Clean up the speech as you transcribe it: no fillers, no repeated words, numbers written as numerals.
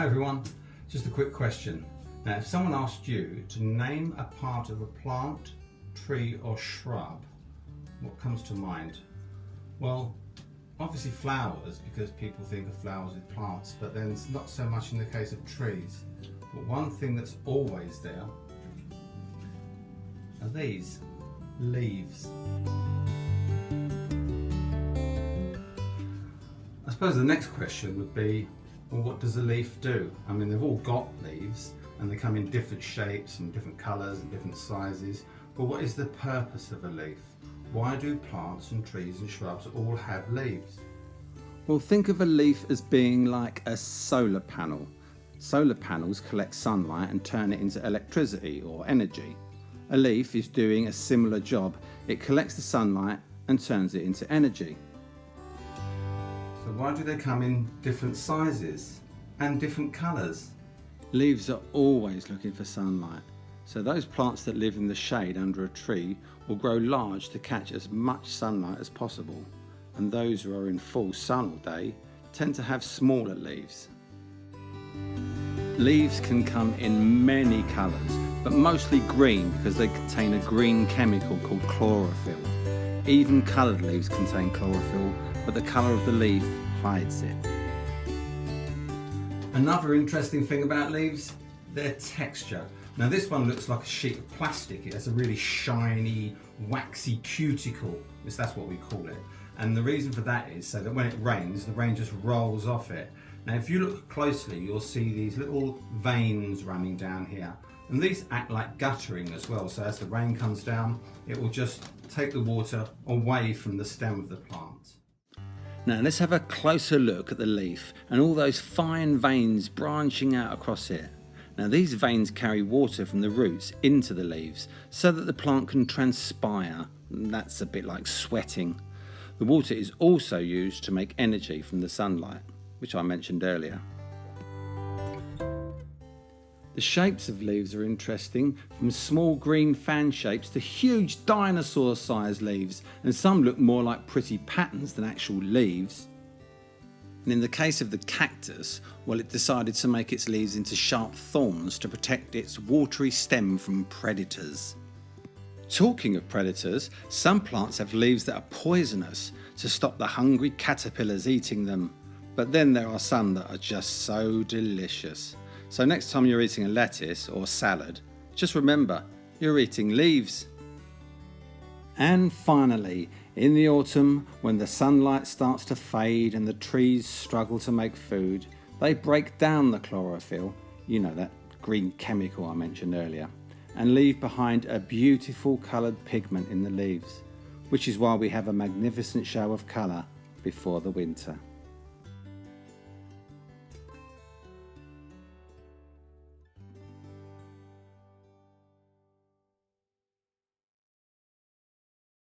Hi everyone, just a quick question. Now if someone asked you to name a part of a plant, tree or shrub, what comes to mind? Well, obviously flowers, because people think of flowers with plants, but then it's not so much in the case of trees. But one thing that's always there are these leaves. I suppose the next question would be, well, what does a leaf do? I mean, they've all got leaves and they come in different shapes and different colours and different sizes, but what is the purpose of a leaf? Why do plants and trees and shrubs all have leaves? Well, think of a leaf as being like a solar panel. Solar panels collect sunlight and turn it into electricity or energy. A leaf is doing a similar job. It collects the sunlight and turns it into energy. So why do they come in different sizes and different colours? Leaves are always looking for sunlight. So those plants that live in the shade under a tree will grow large to catch as much sunlight as possible. And those who are in full sun all day tend to have smaller leaves. Leaves can come in many colours, but mostly green because they contain a green chemical called chlorophyll. Even coloured leaves contain chlorophyll, but the colour of the leaf hides it. Another interesting thing about leaves, their texture. Now this one looks like a sheet of plastic. It has a really shiny, waxy cuticle, that's what we call it. And the reason for that is so that when it rains, the rain just rolls off it. Now if you look closely, you'll see these little veins running down here. And these act like guttering as well, so as the rain comes down, it will just take the water away from the stem of the plant. Now let's have a closer look at the leaf and all those fine veins branching out across it. Now these veins carry water from the roots into the leaves so that the plant can transpire. That's a bit like sweating. The water is also used to make energy from the sunlight, which I mentioned earlier. The shapes of leaves are interesting, from small green fan shapes to huge dinosaur-sized leaves, and some look more like pretty patterns than actual leaves. And in the case of the cactus, well, it decided to make its leaves into sharp thorns to protect its watery stem from predators. Talking of predators, some plants have leaves that are poisonous to stop the hungry caterpillars eating them. But then there are some that are just so delicious. So next time you're eating a lettuce or salad, just remember, you're eating leaves. And finally, in the autumn, when the sunlight starts to fade and the trees struggle to make food, they break down the chlorophyll, you know, that green chemical I mentioned earlier, and leave behind a beautiful coloured pigment in the leaves, which is why we have a magnificent show of colour before the winter.